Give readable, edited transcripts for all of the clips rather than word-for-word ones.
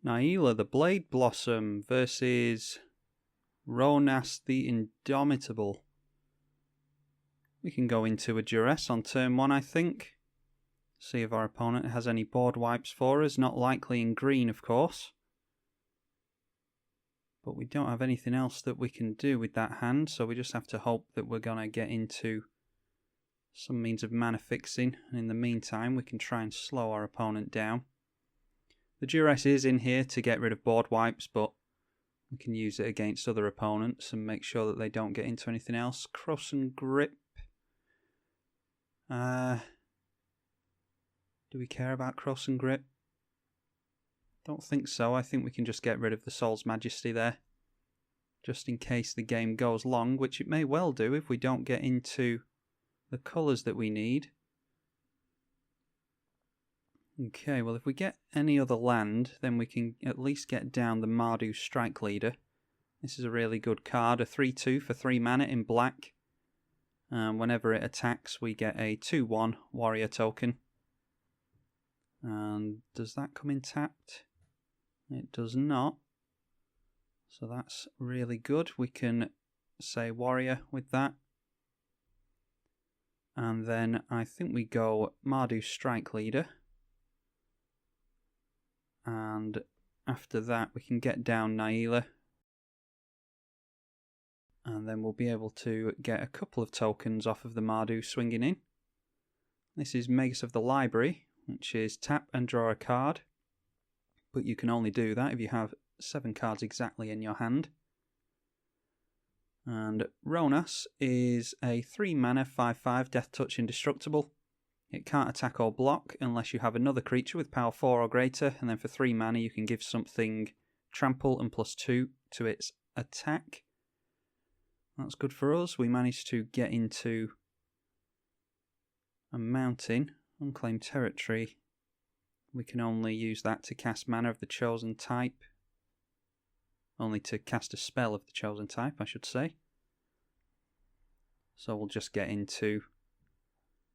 Najeela the Blade Blossom versus Ronas the Indomitable. We can go into a duress on turn 1, I think. See if our opponent has any board wipes for us. Not likely in green, of course. But we don't have anything else that we can do with that hand, so we just have to hope that we're going to get into some means of mana fixing. And in the meantime, we can try and slow our opponent down. The duress is in here to get rid of board wipes, but we can use it against other opponents and make sure that they don't get into anything else. Cross and grip. Do we care about cross and grip? Don't think so. I think we can just get rid of the Soul's Majesty there. Just in case the game goes long, which it may well do if we don't get into the colours that we need. Okay, well if we get any other land, then we can at least get down the Mardu Strike Leader. This is a really good card, a 3-2 for 3 mana in black. Whenever it attacks, we get a 2-1 warrior token. And does that come in tapped? It does not. So that's really good. We can say warrior with that. And then I think we go Mardu Strike Leader. And after that we can get down Najeela. And then we'll be able to get a couple of tokens off of the Mardu swinging in. This is Magus of the Library, which is tap and draw a card. But you can only do that if you have 7 cards exactly in your hand. And Ronas is a 3 mana 5/5 Death Touch Indestructible. It can't attack or block unless you have another creature with power 4 or greater, and then for 3 mana you can give something trample and +2 to its attack. That's good for us. We managed to get into a mountain, unclaimed territory. We can only use that to cast mana of the chosen type. Only to cast a spell of the chosen type, I should say. So we'll just get into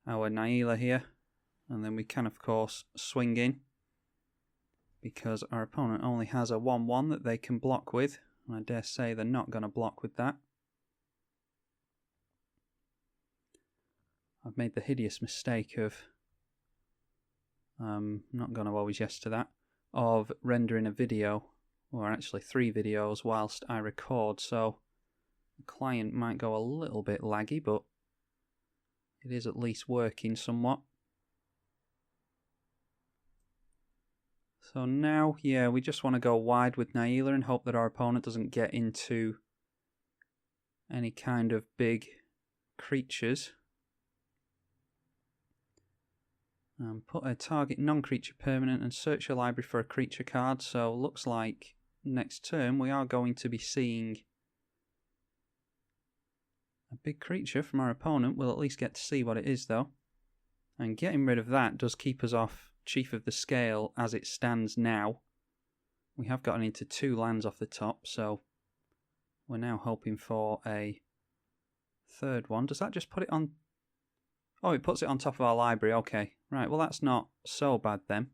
our Najeela here. And then we can, of course, swing in. Because our opponent only has a 1-1 that they can block with. And I dare say they're not going to block with that. I've made the hideous mistake of, I'm not going to always yes to that, of rendering a video, or actually 3 videos whilst I record, so the client might go a little bit laggy, but it is at least working somewhat. So now, yeah, we just want to go wide with Najeela and hope that our opponent doesn't get into any kind of big creatures. Put a target non-creature permanent and search your library for a creature card. So looks like next turn we are going to be seeing a big creature from our opponent. We'll at least get to see what it is though. And getting rid of that does keep us off Chief of the Scale as it stands now. We have gotten into 2 lands off the top, so we're now hoping for a 3rd one. Does that just put it on? Oh, it puts it on top of our library. Okay, right, well that's not so bad then.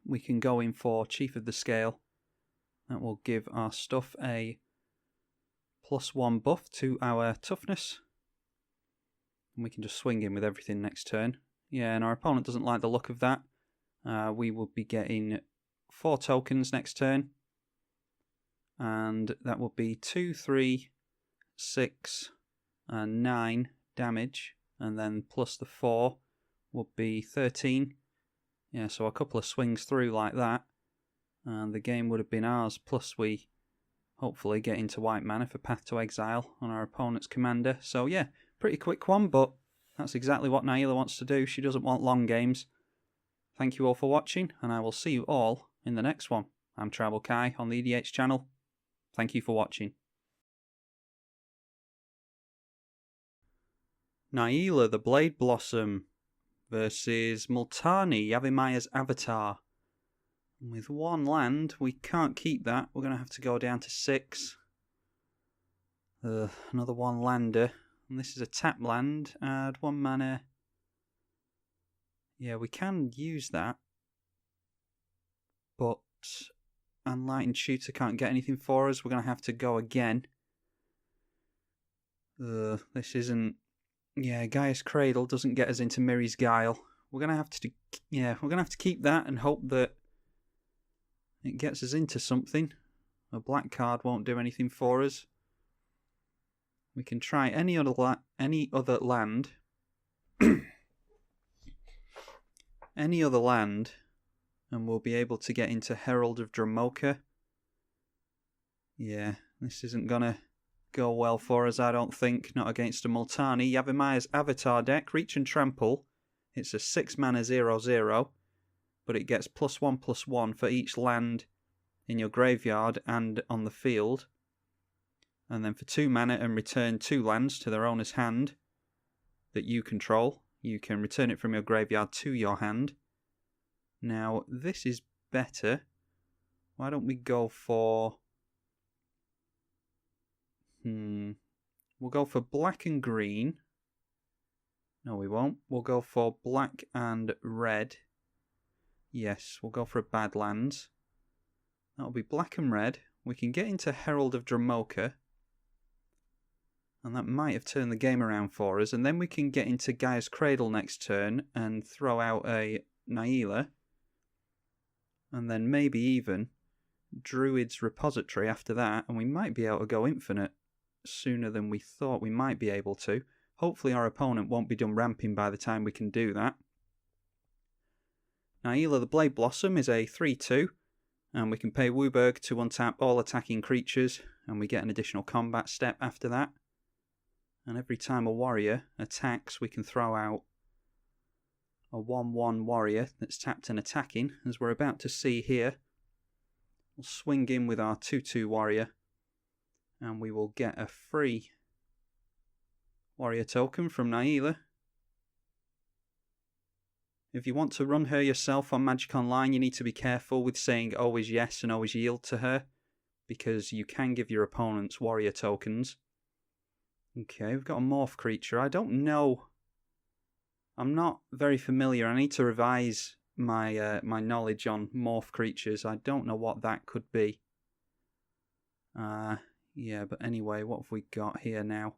We can go in for Chief of the Scale. That will give our stuff a +1 buff to our toughness. And we can just swing in with everything next turn. Yeah, and our opponent doesn't like the look of that. We will be getting 4 tokens next turn. And that will be 2, 3, 6, and 9 damage. And then plus the 4 would be 13. Yeah, so a couple of swings through like that. And the game would have been ours. Plus we hopefully get into white mana for Path to Exile on our opponent's commander. So yeah, pretty quick one, but that's exactly what Najeela wants to do. She doesn't want long games. Thank you all for watching, and I will see you all in the next one. I'm Tribalkai on the EDH channel. Thank you for watching. Najeela the Blade Blossom versus Multani, Yavimaya's avatar. And with 1 land, we can't keep that. We're going to have to go down to 6. Another 1 lander. And this is a tap land. Add 1 mana. Yeah, we can use that. But and Lightning Tutor can't get anything for us. We're going to have to go again. This isn't... Yeah, Gaia's Cradle doesn't get us into Miri's Guile. We're going to have to... Yeah, we're going to have to keep that and hope that it gets us into something. A black card won't do anything for us. We can try any other land. Any other land, and we'll be able to get into Herald of Dromoka. Yeah, this isn't going to go well for us, I don't think. Not against a Multani. Yavimaya's Avatar deck, Reach and Trample. It's a 6-mana 0/0, but it gets +1/+1 for each land in your graveyard and on the field. And then for 2 mana and return 2 lands to their owner's hand that you control. You can return it from your graveyard to your hand. Now, this is better. Why don't we go for... We'll go for black and green. No, we won't. We'll go for black and red. Yes, we'll go for a Badlands. That'll be black and red. We can get into Herald of Dromoka. And that might have turned the game around for us. And then we can get into Gaia's Cradle next turn and throw out a Najeela. And then maybe even Druid's Repository after that. And we might be able to go infinite sooner than we thought we might be able to. Hopefully our opponent won't be done ramping by the time we can do that. Najeela the Blade Blossom is a 3/2. And we can pay Wooburg to untap all attacking creatures. And we get an additional combat step after that. And every time a warrior attacks, we can throw out a 1/1 warrior that's tapped and attacking, as we're about to see here. We'll swing in with our 2/2 warrior, and we will get a free warrior token from Najeela. If you want to run her yourself on Magic Online, you need to be careful with saying always yes and always yield to her, because you can give your opponents warrior tokens. Okay, we've got a morph creature. I don't know. I'm not very familiar. I need to revise my my knowledge on morph creatures. I don't know what that could be. Yeah, but anyway, what have we got here now?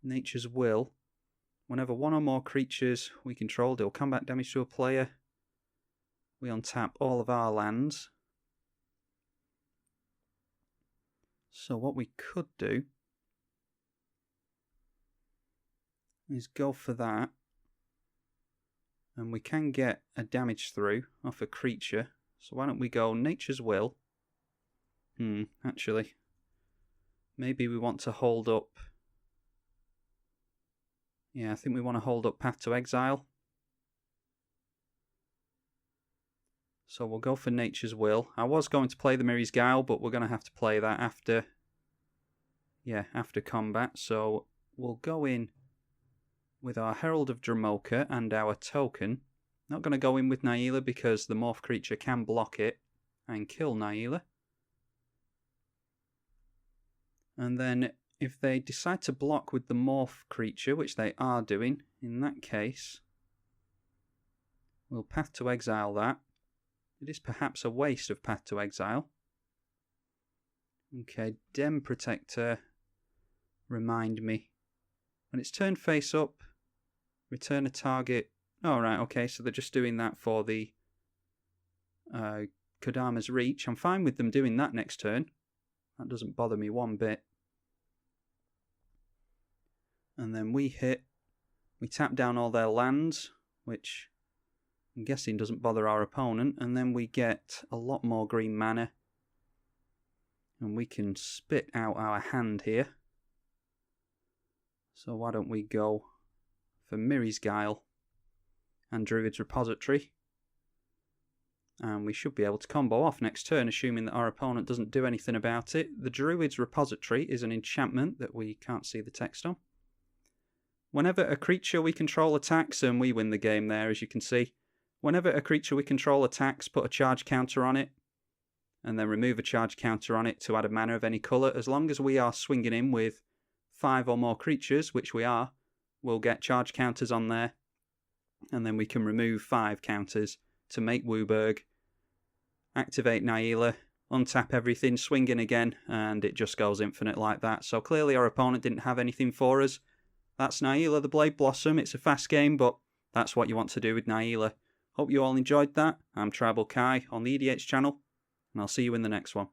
Nature's Will. Whenever one or more creatures we control deal combat damage to a player, we untap all of our lands. So what we could do is go for that, and we can get a damage through off a creature. So why don't we go Nature's Will? Actually, maybe we want to hold up. Yeah, I think we want to hold up Path to Exile. So we'll go for Nature's Will. I was going to play the Miri's Guile, but we're going to have to play that after. Yeah, after combat. So we'll go in with our Herald of Dromoka and our token. Not going to go in with Najeela because the morph creature can block it and kill Najeela. And then if they decide to block with the morph creature, which they are doing, in that case, we'll Path to Exile that. It is perhaps a waste of Path to Exile. Okay, Dem Protector, remind me. When it's turned face up, return a target. Oh, right, okay, so they're just doing that for the Kodama's Reach. I'm fine with them doing that next turn. That doesn't bother me one bit. And then we tap down all their lands, which I'm guessing doesn't bother our opponent. And then we get a lot more green mana. And we can spit out our hand here. So why don't we go for Miri's Guile and Druid's Repository. And we should be able to combo off next turn, assuming that our opponent doesn't do anything about it. The Druid's Repository is an enchantment that we can't see the text on. Whenever a creature we control attacks, and we win the game there, as you can see. Whenever a creature we control attacks, put a charge counter on it, and then remove a charge counter on it to add a mana of any colour. As long as we are swinging in with 5 or more creatures, which we are, we'll get charge counters on there, and then we can remove 5 counters to make Wooburg, activate Najeela, untap everything, swing in again, and it just goes infinite like that. So clearly our opponent didn't have anything for us. That's Najeela the Blade Blossom. It's a fast game, but that's what you want to do with Najeela. Hope you all enjoyed that. I'm tribalkai on the EDH channel, and I'll see you in the next one.